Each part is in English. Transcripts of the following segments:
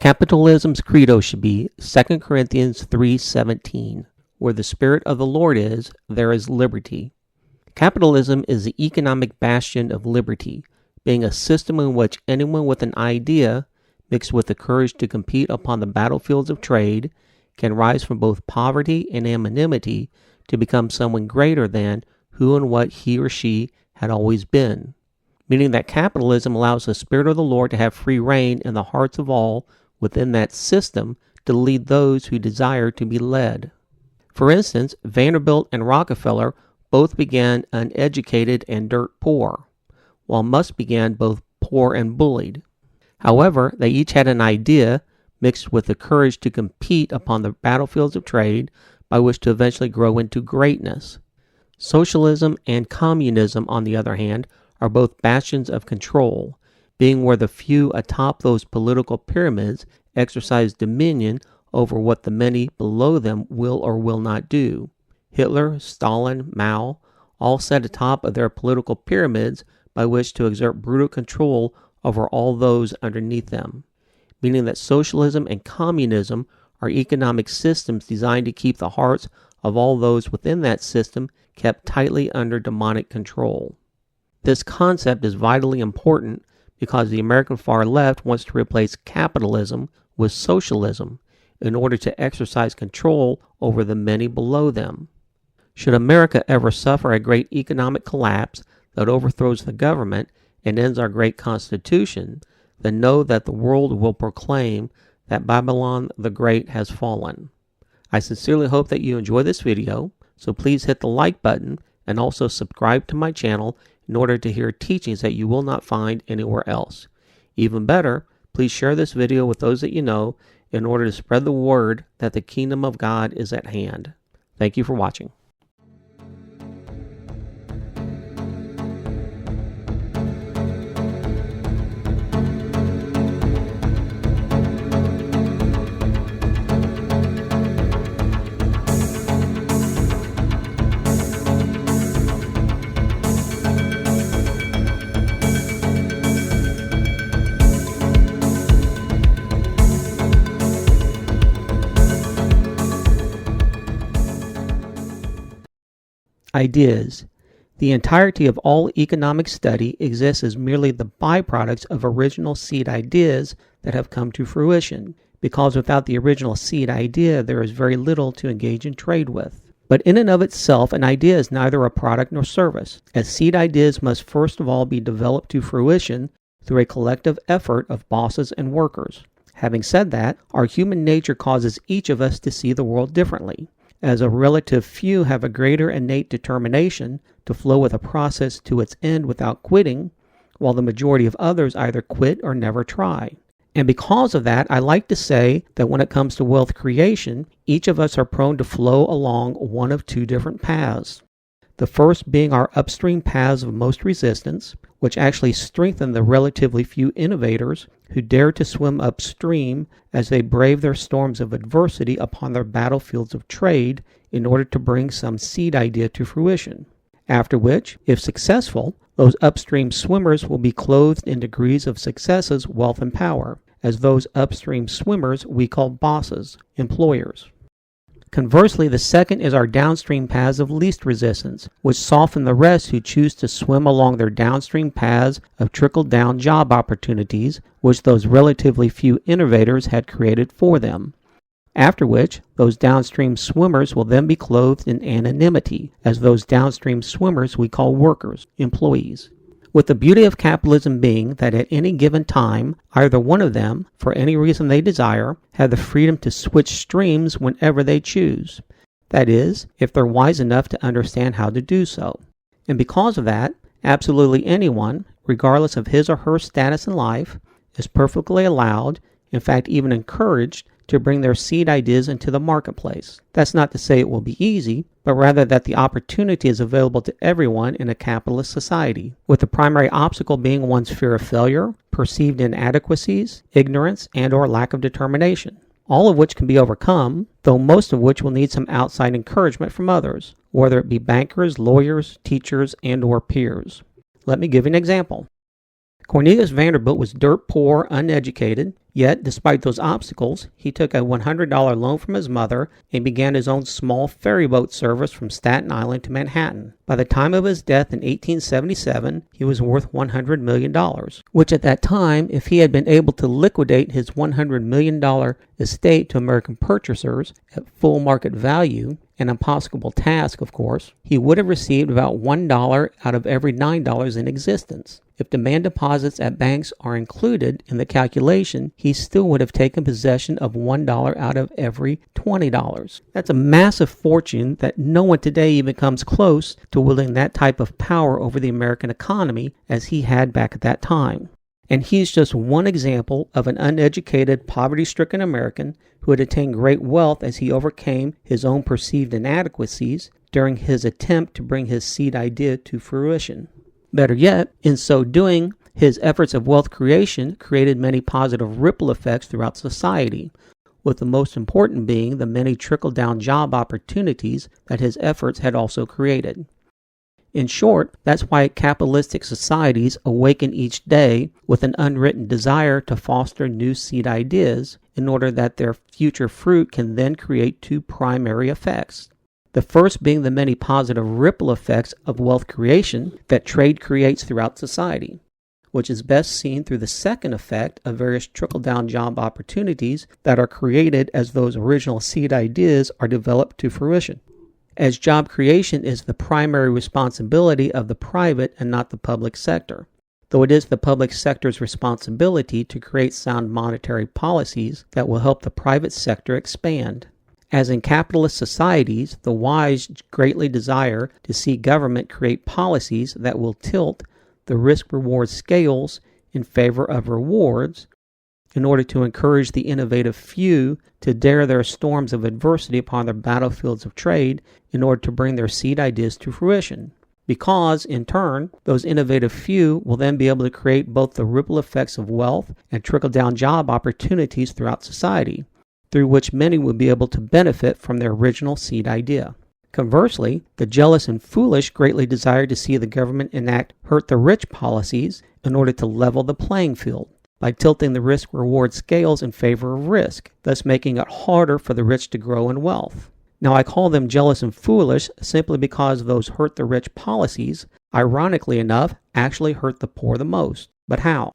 Capitalism's credo should be 2 Corinthians 3:17, where the Spirit of the Lord is, there is liberty. Capitalism is the economic bastion of liberty, being a system in which anyone with an idea, mixed with the courage to compete upon the battlefields of trade, can rise from both poverty and anonymity to become someone greater than who and what he or she had always been. Meaning that capitalism allows the Spirit of the Lord to have free reign in the hearts of all within that system to lead those who desire to be led. For instance, Vanderbilt and Rockefeller both began uneducated and dirt poor, while Musk began both poor and bullied. However, they each had an idea mixed with the courage to compete upon the battlefields of trade by which to eventually grow into greatness. Socialism and communism, on the other hand, are both bastions of control, being where the few atop those political pyramids exercise dominion over what the many below them will or will not do. Hitler, Stalin, Mao all sat atop of their political pyramids by which to exert brutal control over all those underneath them, meaning that socialism and communism are economic systems designed to keep the hearts of all those within that system kept tightly under demonic control. This concept is vitally important because the American far left wants to replace capitalism with socialism in order to exercise control over the many below them. Should America ever suffer a great economic collapse that overthrows the government and ends our great Constitution, then know that the world will proclaim that Babylon the Great has fallen. I sincerely hope that you enjoy this video, so please hit the like button and also subscribe to my channel in order to hear teachings that you will not find anywhere else. Even better, please share this video with those that you know in order to spread the word that the kingdom of God is at hand. Thank you for watching. Ideas. The entirety of all economic study exists as merely the byproducts of original seed ideas that have come to fruition, because without the original seed idea there is very little to engage in trade with. But in and of itself, an idea is neither a product nor service, as seed ideas must first of all be developed to fruition through a collective effort of bosses and workers. Having said that, our human nature causes each of us to see the world differently, as a relative few have a greater innate determination to flow with a process to its end without quitting, while the majority of others either quit or never try. And because of that, I like to say that when it comes to wealth creation, each of us are prone to flow along one of two different paths. The first being our upstream paths of most resistance, which actually strengthen the relatively few innovators who dare to swim upstream as they brave their storms of adversity upon their battlefields of trade in order to bring some seed idea to fruition. After which, if successful, those upstream swimmers will be clothed in degrees of successes, wealth, and power, as those upstream swimmers we call bosses, employers. Conversely, the second is our downstream paths of least resistance, which soften the rest who choose to swim along their downstream paths of trickle-down job opportunities, which those relatively few innovators had created for them. After which, those downstream swimmers will then be clothed in anonymity, as those downstream swimmers we call workers, employees. With the beauty of capitalism being that at any given time, either one of them, for any reason they desire, have the freedom to switch streams whenever they choose. That is, if they're wise enough to understand how to do so. And because of that, absolutely anyone, regardless of his or her status in life, is perfectly allowed, in fact even encouraged, to bring their seed ideas into the marketplace. That's not to say it will be easy, but rather that the opportunity is available to everyone in a capitalist society, with the primary obstacle being one's fear of failure, perceived inadequacies, ignorance, and/or lack of determination, all of which can be overcome, though most of which will need some outside encouragement from others, whether it be bankers, lawyers, teachers, and/or peers. Let me give you an example. Cornelius Vanderbilt was dirt poor, uneducated, yet despite those obstacles, he took a $100 loan from his mother and began his own small ferryboat service from Staten Island to Manhattan. By the time of his death in 1877, he was worth $100 million, which at that time, if he had been able to liquidate his $100 million estate to American purchasers at full market value, an impossible task, of course, he would have received about $1 out of every $9 in existence. If demand deposits at banks are included in the calculation, he still would have taken possession of $1 out of every $20. That's a massive fortune that no one today even comes close to wielding that type of power over the American economy as he had back at that time. And he's just one example of an uneducated, poverty-stricken American who had attained great wealth as he overcame his own perceived inadequacies during his attempt to bring his seed idea to fruition. Better yet, in so doing, his efforts of wealth creation created many positive ripple effects throughout society, with the most important being the many trickle-down job opportunities that his efforts had also created. In short, that's why capitalistic societies awaken each day with an unwritten desire to foster new seed ideas in order that their future fruit can then create two primary effects. The first being the many positive ripple effects of wealth creation that trade creates throughout society, which is best seen through the second effect of various trickle-down job opportunities that are created as those original seed ideas are developed to fruition. As job creation is the primary responsibility of the private and not the public sector, though it is the public sector's responsibility to create sound monetary policies that will help the private sector expand. As in capitalist societies, the wise greatly desire to see government create policies that will tilt the risk-reward scales in favor of rewards in order to encourage the innovative few to dare their storms of adversity upon their battlefields of trade in order to bring their seed ideas to fruition. Because, in turn, those innovative few will then be able to create both the ripple effects of wealth and trickle-down job opportunities throughout society, through which many will be able to benefit from their original seed idea. Conversely, the jealous and foolish greatly desire to see the government enact hurt-the-rich policies in order to level the playing field, by tilting the risk-reward scales in favor of risk, thus making it harder for the rich to grow in wealth. Now, I call them jealous and foolish simply because those hurt-the-rich policies, ironically enough, actually hurt the poor the most. But how?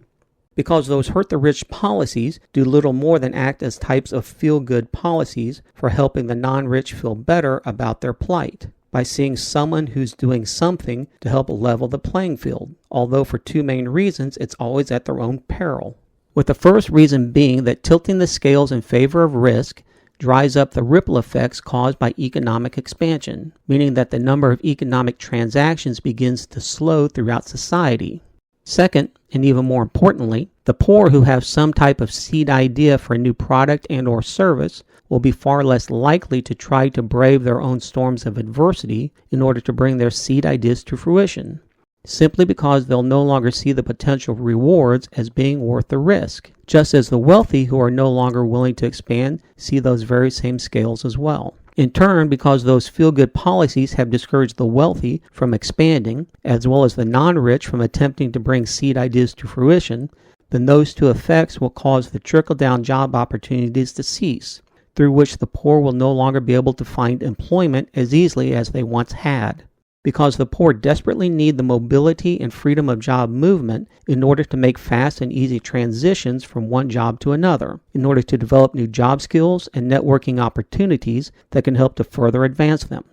Because those hurt-the-rich policies do little more than act as types of feel-good policies for helping the non-rich feel better about their plight, by seeing someone who's doing something to help level the playing field, although for two main reasons it's always at their own peril. With the first reason being that tilting the scales in favor of risk dries up the ripple effects caused by economic expansion, meaning that the number of economic transactions begins to slow throughout society. Second, and even more importantly, the poor who have some type of seed idea for a new product and or service will be far less likely to try to brave their own storms of adversity in order to bring their seed ideas to fruition, simply because they'll no longer see the potential rewards as being worth the risk, just as the wealthy who are no longer willing to expand see those very same scales as well. In turn, because those feel-good policies have discouraged the wealthy from expanding, as well as the non-rich from attempting to bring seed ideas to fruition, then those two effects will cause the trickle-down job opportunities to cease, through which the poor will no longer be able to find employment as easily as they once had. Because the poor desperately need the mobility and freedom of job movement in order to make fast and easy transitions from one job to another, in order to develop new job skills and networking opportunities that can help to further advance them.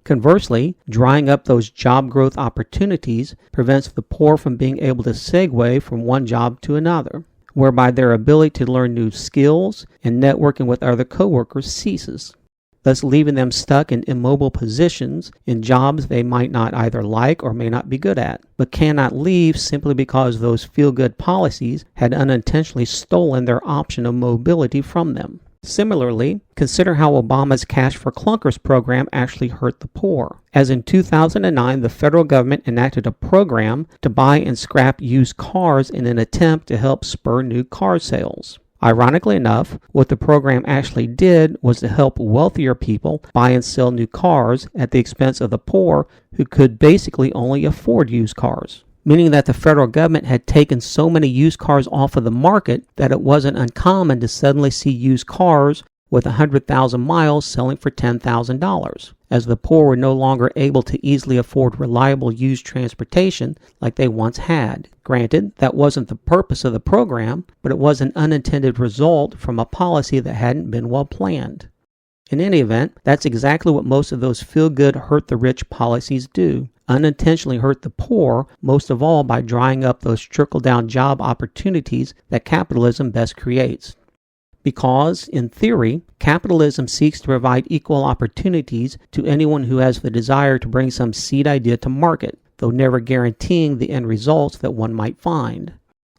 Conversely, drying up those job growth opportunities prevents the poor from being able to segue from one job to another, whereby their ability to learn new skills and networking with other coworkers ceases, thus leaving them stuck in immobile positions in jobs they might not either like or may not be good at, but cannot leave simply because those feel-good policies had unintentionally stolen their option of mobility from them. Similarly, consider how Obama's Cash for Clunkers program actually hurt the poor, as in 2009 the federal government enacted a program to buy and scrap used cars in an attempt to help spur new car sales. Ironically enough, what the program actually did was to help wealthier people buy and sell new cars at the expense of the poor who could basically only afford used cars. meaning that the federal government had taken so many used cars off of the market that it wasn't uncommon to suddenly see used cars with 100,000 miles selling for $10,000, as the poor were no longer able to easily afford reliable used transportation like they once had. Granted, that wasn't the purpose of the program, but it was an unintended result from a policy that hadn't been well planned. In any event, that's exactly what most of those feel-good, hurt-the-rich policies do. Unintentionally hurt the poor, most of all by drying up those trickle-down job opportunities that capitalism best creates. Because, in theory, capitalism seeks to provide equal opportunities to anyone who has the desire to bring some seed idea to market, though never guaranteeing the end results that one might find.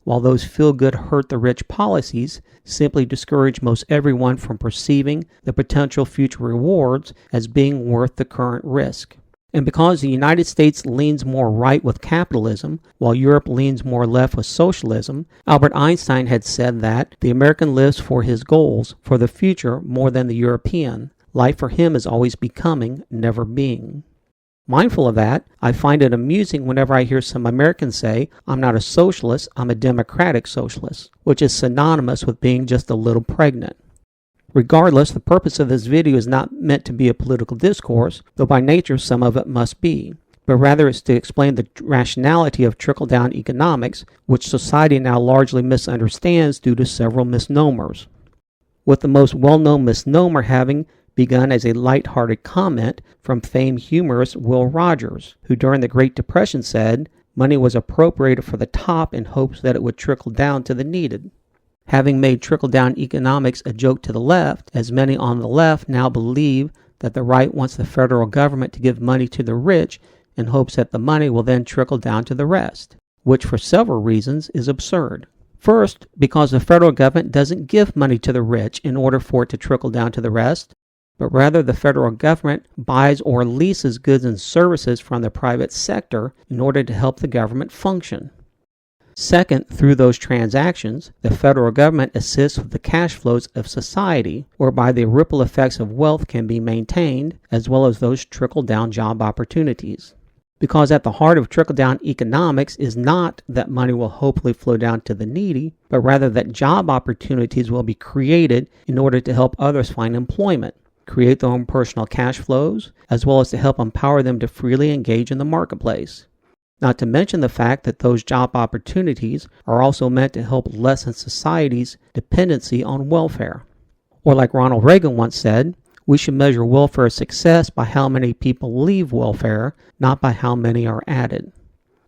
While those feel-good, hurt-the-rich policies simply discourage most everyone from perceiving the potential future rewards as being worth the current risk. And because the United States leans more right with capitalism, while Europe leans more left with socialism, Albert Einstein had said that the American lives for his goals, for the future, more than the European. Life for him is always becoming, never being. Mindful of that, I find it amusing whenever I hear some Americans say, "I'm not a socialist, I'm a democratic socialist," which is synonymous with being just a little pregnant. Regardless, the purpose of this video is not meant to be a political discourse, though by nature some of it must be, but rather it's to explain the rationality of trickle-down economics, which society now largely misunderstands due to several misnomers. With the most well-known misnomer having begun as a light-hearted comment from famed humorist Will Rogers, who during the Great Depression said, "Money was appropriated for the top in hopes that it would trickle down to the needed." Having made trickle-down economics a joke to the left, as many on the left now believe that the right wants the federal government to give money to the rich in hopes that the money will then trickle down to the rest, which for several reasons is absurd. First, because the federal government doesn't give money to the rich in order for it to trickle down to the rest, but rather the federal government buys or leases goods and services from the private sector in order to help the government function. Second, through those transactions, the federal government assists with the cash flows of society, whereby the ripple effects of wealth can be maintained, as well as those trickle-down job opportunities. Because at the heart of trickle-down economics is not that money will hopefully flow down to the needy, but rather that job opportunities will be created in order to help others find employment, create their own personal cash flows, as well as to help empower them to freely engage in the marketplace. Not to mention the fact that those job opportunities are also meant to help lessen society's dependency on welfare. Or like Ronald Reagan once said, we should measure welfare success by how many people leave welfare, not by how many are added.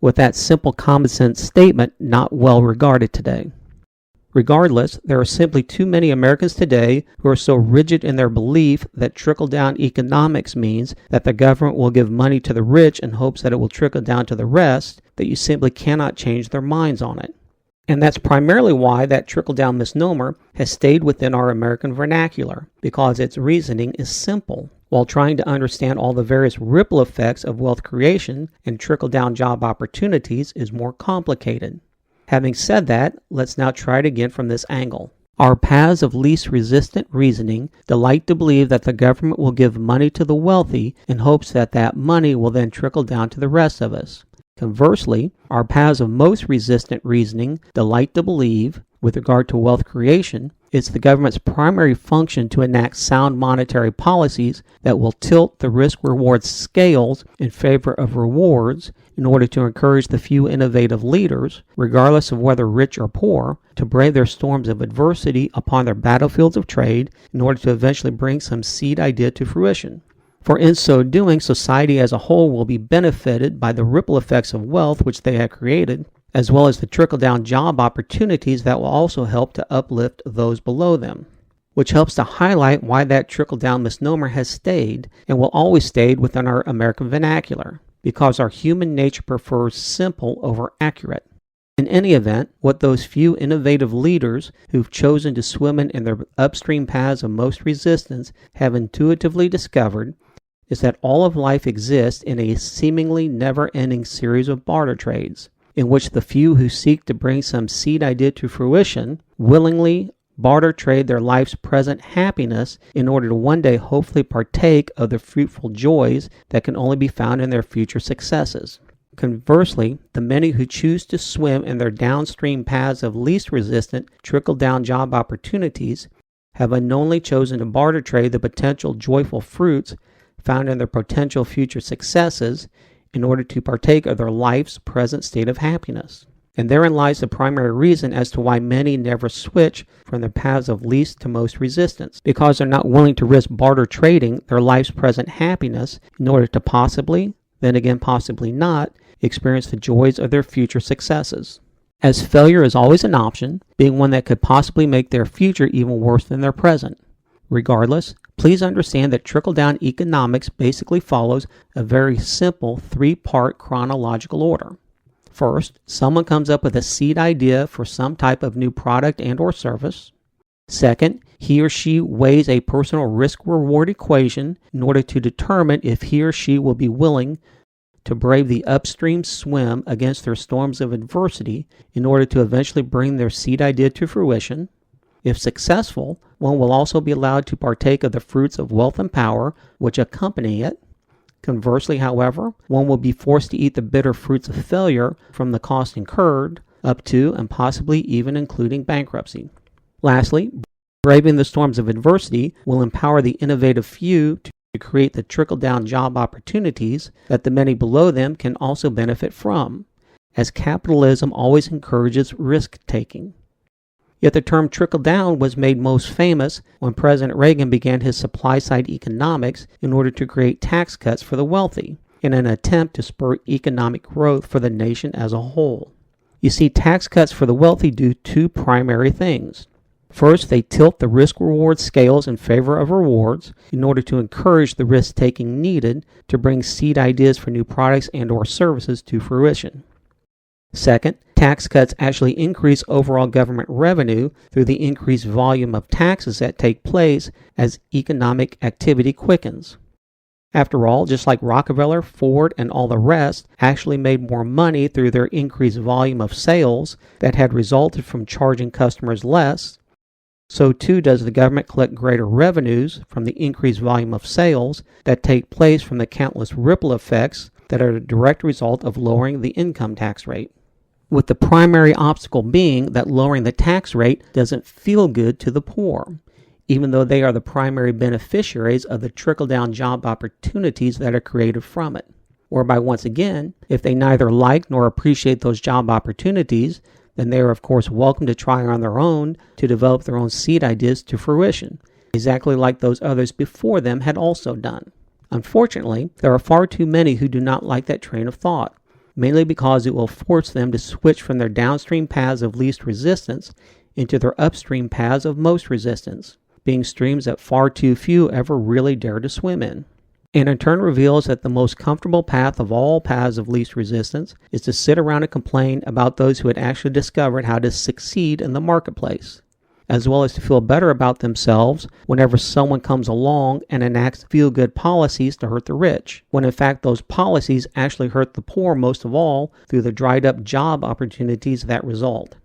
With that simple common sense statement not well regarded today. Regardless, there are simply too many Americans today who are so rigid in their belief that trickle-down economics means that the government will give money to the rich in hopes that it will trickle down to the rest that you simply cannot change their minds on it. And that's primarily why that trickle-down misnomer has stayed within our American vernacular, because its reasoning is simple, while trying to understand all the various ripple effects of wealth creation and trickle-down job opportunities is more complicated. Having said that, let's now try it again from this angle. Our paths of least resistant reasoning delight to believe that the government will give money to the wealthy in hopes that that money will then trickle down to the rest of us. Conversely, our paths of most resistant reasoning delight to believe, with regard to wealth creation, it's the government's primary function to enact sound monetary policies that will tilt the risk-reward scales in favor of rewards in order to encourage the few innovative leaders, regardless of whether rich or poor, to brave their storms of adversity upon their battlefields of trade in order to eventually bring some seed idea to fruition. For in so doing, society as a whole will be benefited by the ripple effects of wealth which they have created, as well as the trickle-down job opportunities that will also help to uplift those below them, which helps to highlight why that trickle-down misnomer has stayed and will always stay within our American vernacular, because our human nature prefers simple over accurate. In any event, what those few innovative leaders who've chosen to swim in their upstream paths of most resistance have intuitively discovered is that all of life exists in a seemingly never-ending series of barter trades, in which the few who seek to bring some seed idea to fruition willingly barter trade their life's present happiness in order to one day hopefully partake of the fruitful joys that can only be found in their future successes. Conversely, the many who choose to swim in their downstream paths of least resistant trickle-down job opportunities have unknowingly chosen to barter trade the potential joyful fruits found in their potential future successes in order to partake of their life's present state of happiness. And therein lies the primary reason as to why many never switch from their paths of least to most resistance, because they're not willing to risk barter trading their life's present happiness in order to possibly, then again possibly not, experience the joys of their future successes. As failure is always an option, being one that could possibly make their future even worse than their present. Regardless, please understand that trickle-down economics basically follows a very simple three-part chronological order. First, someone comes up with a seed idea for some type of new product and or service. Second, he or she weighs a personal risk-reward equation in order to determine if he or she will be willing to brave the upstream swim against their storms of adversity in order to eventually bring their seed idea to fruition. If successful, one will also be allowed to partake of the fruits of wealth and power which accompany it. Conversely, however, one will be forced to eat the bitter fruits of failure from the cost incurred, up to and possibly even including bankruptcy. Lastly, braving the storms of adversity will empower the innovative few to create the trickle-down job opportunities that the many below them can also benefit from, as capitalism always encourages risk-taking. Yet the term trickle-down was made most famous when President Reagan began his supply-side economics in order to create tax cuts for the wealthy, in an attempt to spur economic growth for the nation as a whole. You see, tax cuts for the wealthy do two primary things. First, they tilt the risk-reward scales in favor of rewards in order to encourage the risk-taking needed to bring seed ideas for new products and or services to fruition. Second, tax cuts actually increase overall government revenue through the increased volume of taxes that take place as economic activity quickens. After all, just like Rockefeller, Ford, and all the rest actually made more money through their increased volume of sales that had resulted from charging customers less, so too does the government collect greater revenues from the increased volume of sales that take place from the countless ripple effects that are a direct result of lowering the income tax rate, with the primary obstacle being that lowering the tax rate doesn't feel good to the poor, even though they are the primary beneficiaries of the trickle-down job opportunities that are created from it. Whereby, once again, if they neither like nor appreciate those job opportunities, then they are of course welcome to try on their own to develop their own seed ideas to fruition, exactly like those others before them had also done. Unfortunately, there are far too many who do not like that train of thought, mainly because it will force them to switch from their downstream paths of least resistance into their upstream paths of most resistance, being streams that far too few ever really dare to swim in. And in turn reveals that the most comfortable path of all paths of least resistance is to sit around and complain about those who had actually discovered how to succeed in the marketplace, as well as to feel better about themselves whenever someone comes along and enacts feel-good policies to hurt the rich, when in fact those policies actually hurt the poor most of all through the dried-up job opportunities that result.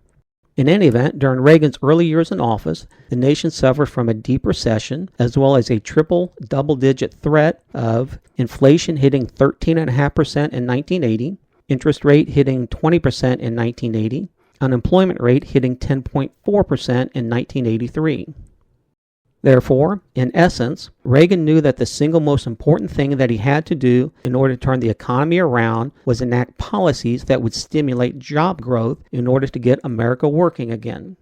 In any event, during Reagan's early years in office, the nation suffered from a deep recession, as well as a triple double-digit threat of inflation hitting 13.5% in 1980, interest rate hitting 20% in 1980, unemployment rate hitting 10.4% in 1983. Therefore, in essence, Reagan knew that the single most important thing that he had to do in order to turn the economy around was enact policies that would stimulate job growth in order to get America working again.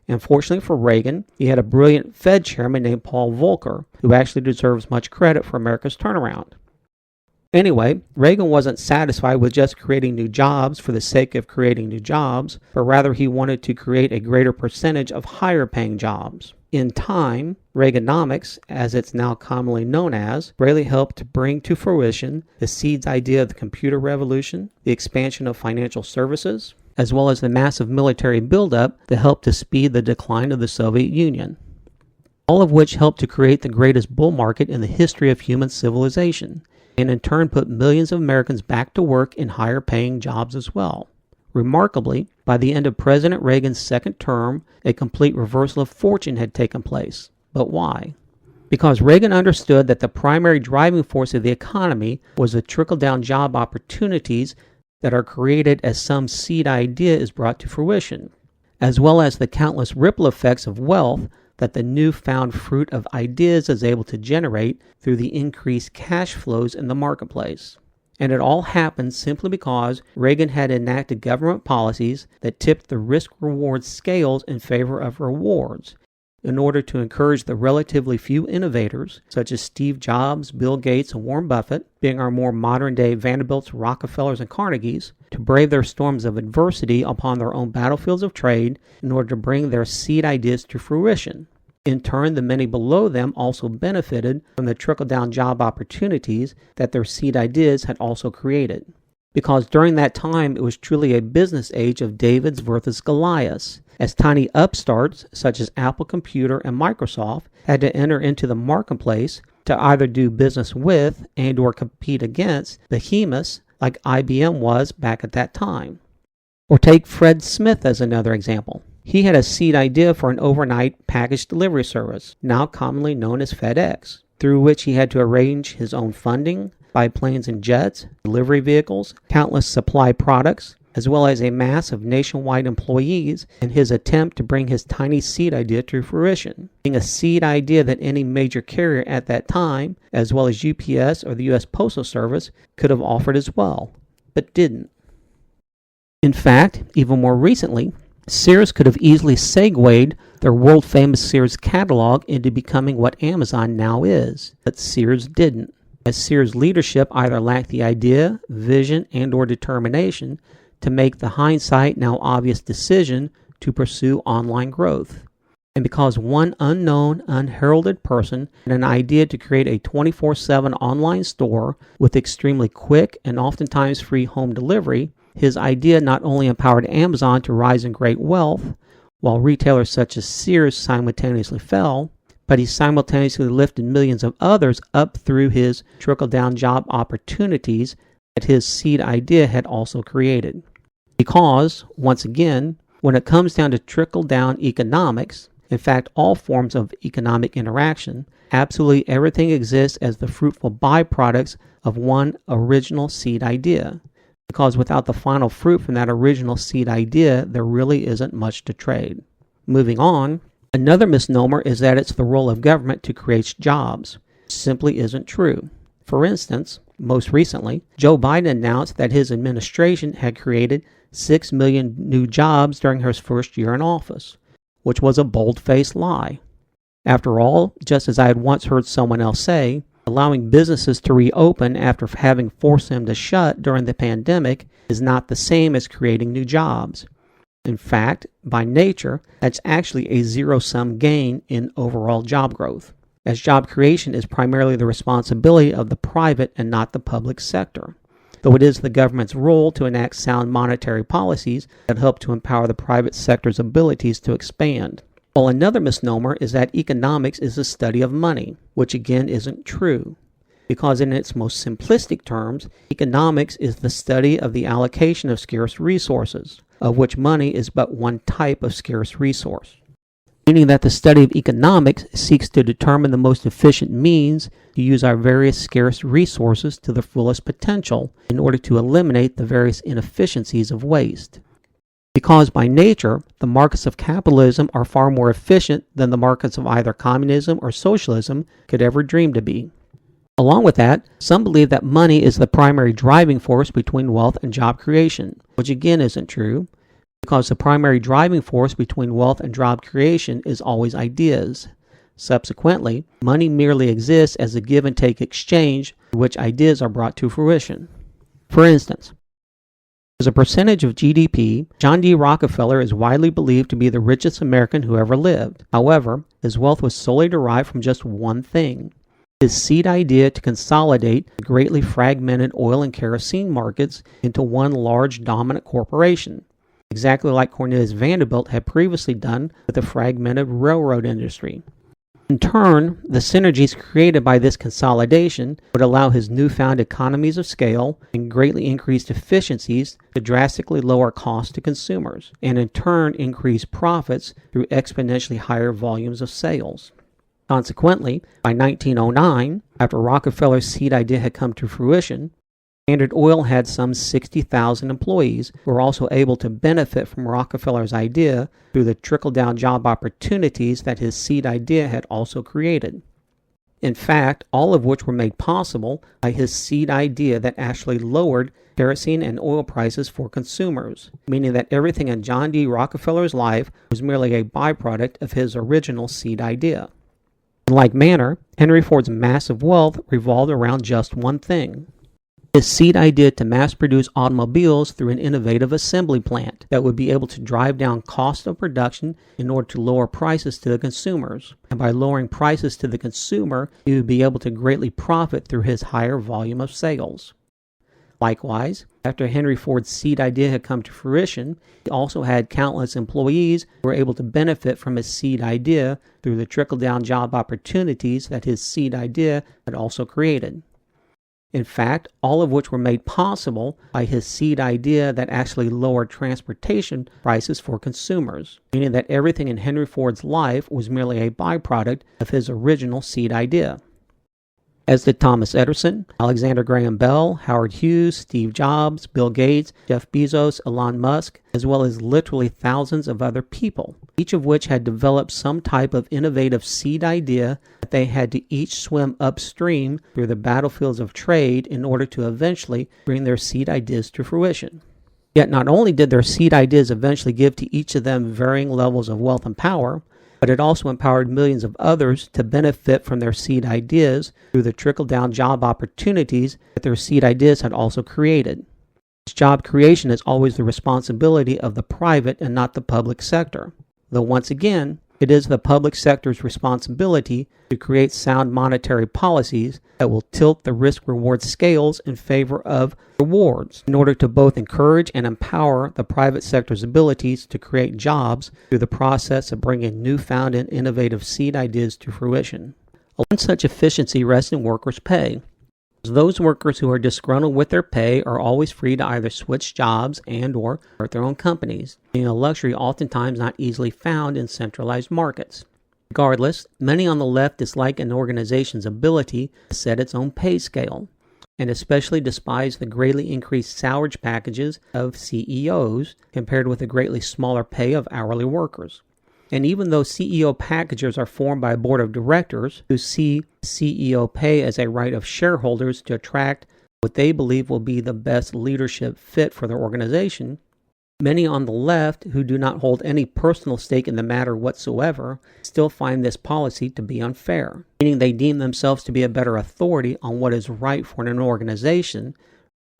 And fortunately for Reagan, he had a brilliant Fed chairman named Paul Volcker, who actually deserves much credit for America's turnaround. Anyway, Reagan wasn't satisfied with just creating new jobs for the sake of creating new jobs, but rather he wanted to create a greater percentage of higher-paying jobs. In time, Reaganomics, as it's now commonly known as, greatly helped to bring to fruition the seeds idea of the computer revolution, the expansion of financial services, as well as the massive military buildup that helped to speed the decline of the Soviet Union. All of which helped to create the greatest bull market in the history of human civilization, and in turn put millions of Americans back to work in higher paying jobs as well. Remarkably, by the end of President Reagan's second term, a complete reversal of fortune had taken place. But why? Because Reagan understood that the primary driving force of the economy was the trickle-down job opportunities that are created as some seed idea is brought to fruition, as well as the countless ripple effects of wealth that the newfound fruit of ideas is able to generate through the increased cash flows in the marketplace. And it all happened simply because Reagan had enacted government policies that tipped the risk-reward scales in favor of rewards in order to encourage the relatively few innovators, such as Steve Jobs, Bill Gates, and Warren Buffett, being our more modern-day Vanderbilts, Rockefellers, and Carnegies, to brave their storms of adversity upon their own battlefields of trade in order to bring their seed ideas to fruition. In turn, the many below them also benefited from the trickle-down job opportunities that their seed ideas had also created. Because during that time, it was truly a business age of Davids versus Goliaths, as tiny upstarts such as Apple Computer and Microsoft had to enter into the marketplace to either do business with and or compete against behemoths like IBM was back at that time. Or take Fred Smith as another example. He had a seed idea for an overnight package delivery service, now commonly known as FedEx, through which he had to arrange his own funding, buy planes and jets, delivery vehicles, countless supply products, as well as a mass of nationwide employees in his attempt to bring his tiny seed idea to fruition, being a seed idea that any major carrier at that time, as well as UPS or the U.S. Postal Service, could have offered as well, but didn't. In fact, even more recently, Sears could have easily segued their world-famous Sears catalog into becoming what Amazon now is, but Sears didn't, as Sears leadership either lacked the idea, vision, and or determination to make the hindsight now obvious decision to pursue online growth. And because one unknown, unheralded person had an idea to create a 24/7 online store with extremely quick and oftentimes free home delivery, his idea not only empowered Amazon to rise in great wealth, while retailers such as Sears simultaneously fell, but he simultaneously lifted millions of others up through his trickle-down job opportunities that his seed idea had also created. Because, once again, when it comes down to trickle-down economics, in fact all forms of economic interaction, absolutely everything exists as the fruitful byproducts of one original seed idea. Because without the final fruit from that original seed idea, there really isn't much to trade. Moving on, another misnomer is that it's the role of government to create jobs. It simply isn't true. For instance, most recently, Joe Biden announced that his administration had created 6 million new jobs during his first year in office, which was a bold-faced lie. After all, just as I had once heard someone else say, allowing businesses to reopen after having forced them to shut during the pandemic is not the same as creating new jobs. In fact, by nature, that's actually a zero-sum gain in overall job growth, as job creation is primarily the responsibility of the private and not the public sector, though it is the government's role to enact sound monetary policies that help to empower the private sector's abilities to expand. While another misnomer is that economics is the study of money, which again isn't true, because in its most simplistic terms, economics is the study of the allocation of scarce resources, of which money is but one type of scarce resource. Meaning that the study of economics seeks to determine the most efficient means to use our various scarce resources to the fullest potential in order to eliminate the various inefficiencies of waste. Because by nature, the markets of capitalism are far more efficient than the markets of either communism or socialism could ever dream to be. Along with that, some believe that money is the primary driving force between wealth and job creation, which again isn't true, because the primary driving force between wealth and job creation is always ideas. Subsequently, money merely exists as a give-and-take exchange in which ideas are brought to fruition. For instance, as a percentage of GDP, John D. Rockefeller is widely believed to be the richest American who ever lived. However, his wealth was solely derived from just one thing: his seed idea to consolidate the greatly fragmented oil and kerosene markets into one large dominant corporation, exactly like Cornelius Vanderbilt had previously done with the fragmented railroad industry. In turn, the synergies created by this consolidation would allow his newfound economies of scale and greatly increased efficiencies to drastically lower costs to consumers, and in turn increase profits through exponentially higher volumes of sales. Consequently, by 1909, after Rockefeller's seed idea had come to fruition, Standard Oil had some 60,000 employees who were also able to benefit from Rockefeller's idea through the trickle-down job opportunities that his seed idea had also created. In fact, all of which were made possible by his seed idea that actually lowered kerosene and oil prices for consumers, meaning that everything in John D. Rockefeller's life was merely a byproduct of his original seed idea. In like manner, Henry Ford's massive wealth revolved around just one thing: his seed idea to mass-produce automobiles through an innovative assembly plant that would be able to drive down cost of production in order to lower prices to the consumers. And by lowering prices to the consumer, he would be able to greatly profit through his higher volume of sales. Likewise, after Henry Ford's seed idea had come to fruition, he also had countless employees who were able to benefit from his seed idea through the trickle-down job opportunities that his seed idea had also created. In fact, all of which were made possible by his seed idea that actually lowered transportation prices for consumers, meaning that everything in Henry Ford's life was merely a byproduct of his original seed idea. As did Thomas Edison, Alexander Graham Bell, Howard Hughes, Steve Jobs, Bill Gates, Jeff Bezos, Elon Musk, as well as literally thousands of other people, each of which had developed some type of innovative seed idea that they had to each swim upstream through the battlefields of trade in order to eventually bring their seed ideas to fruition. Yet not only did their seed ideas eventually give to each of them varying levels of wealth and power, but it also empowered millions of others to benefit from their seed ideas through the trickle-down job opportunities that their seed ideas had also created. This job creation is always the responsibility of the private and not the public sector, though once again, it is the public sector's responsibility to create sound monetary policies that will tilt the risk-reward scales in favor of rewards in order to both encourage and empower the private sector's abilities to create jobs through the process of bringing newfound and innovative seed ideas to fruition. One such efficiency rests in workers' pay. Those workers who are disgruntled with their pay are always free to either switch jobs and/or start their own companies, being a luxury oftentimes not easily found in centralized markets. Regardless, many on the left dislike an organization's ability to set its own pay scale, and especially despise the greatly increased salary packages of CEOs compared with the greatly smaller pay of hourly workers. And even though CEO packages are formed by a board of directors who see CEO pay as a right of shareholders to attract what they believe will be the best leadership fit for their organization, many on the left who do not hold any personal stake in the matter whatsoever still find this policy to be unfair, meaning they deem themselves to be a better authority on what is right for an organization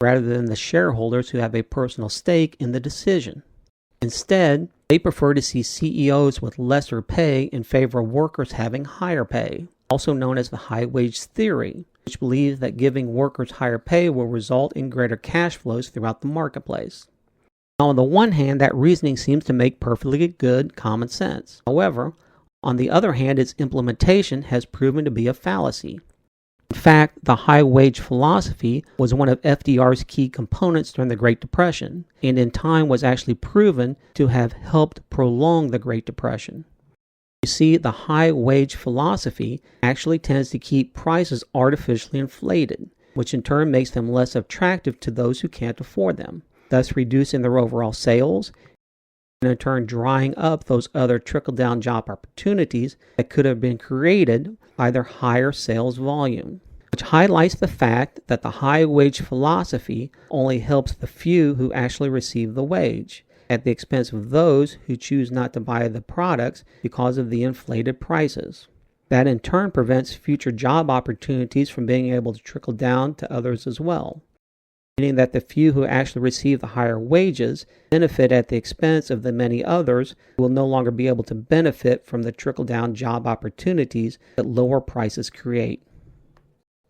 rather than the shareholders who have a personal stake in the decision. Instead, they prefer to see CEOs with lesser pay in favor of workers having higher pay, also known as the high wage theory, which believes that giving workers higher pay will result in greater cash flows throughout the marketplace. Now, on the one hand, that reasoning seems to make perfectly good common sense. However, on the other hand, its implementation has proven to be a fallacy. In fact, the high-wage philosophy was one of FDR's key components during the Great Depression, and in time was actually proven to have helped prolong the Great Depression. You see, the high-wage philosophy actually tends to keep prices artificially inflated, which in turn makes them less attractive to those who can't afford them, thus reducing their overall sales, and in turn drying up those other trickle-down job opportunities that could have been created by their higher sales volume, which highlights the fact that the high-wage philosophy only helps the few who actually receive the wage, at the expense of those who choose not to buy the products because of the inflated prices. That in turn prevents future job opportunities from being able to trickle down to others as well, meaning that the few who actually receive the higher wages benefit at the expense of the many others who will no longer be able to benefit from the trickle-down job opportunities that lower prices create.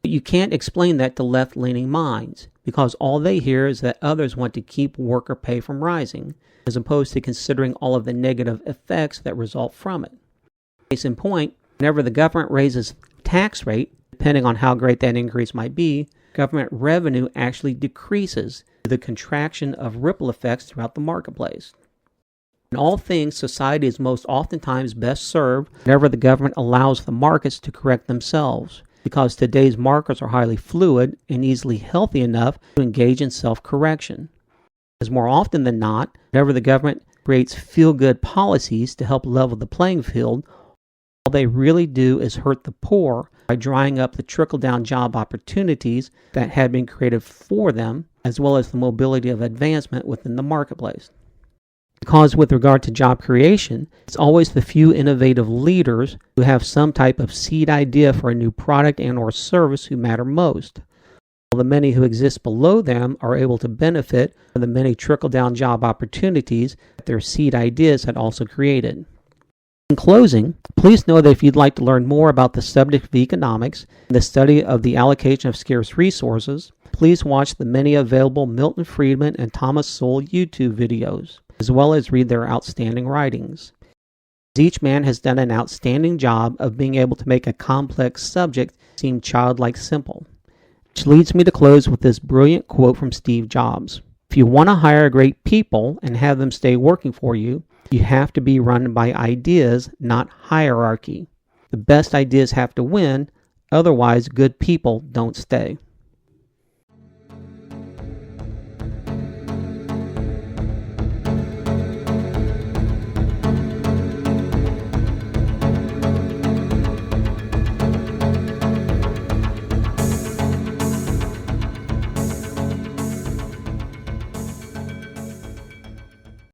But you can't explain that to left-leaning minds, because all they hear is that others want to keep worker pay from rising, as opposed to considering all of the negative effects that result from it. Case in point, whenever the government raises the tax rate, depending on how great that increase might be, government revenue actually decreases due to the contraction of ripple effects throughout the marketplace. In all things, society is most oftentimes best served whenever the government allows the markets to correct themselves, because today's markets are highly fluid and easily healthy enough to engage in self-correction. As more often than not, whenever the government creates feel-good policies to help level the playing field, all they really do is hurt the poor by drying up the trickle-down job opportunities that had been created for them, as well as the mobility of advancement within the marketplace. Because with regard to job creation, it's always the few innovative leaders who have some type of seed idea for a new product and or service who matter most, while the many who exist below them are able to benefit from the many trickle-down job opportunities that their seed ideas had also created. In closing, please know that if you'd like to learn more about the subject of economics and the study of the allocation of scarce resources, please watch the many available Milton Friedman and Thomas Sowell YouTube videos, as well as read their outstanding writings. Each man has done an outstanding job of being able to make a complex subject seem childlike simple. Which leads me to close with this brilliant quote from Steve Jobs. If you want to hire great people and have them stay working for you, you have to be run by ideas, not hierarchy. The best ideas have to win, otherwise good people don't stay.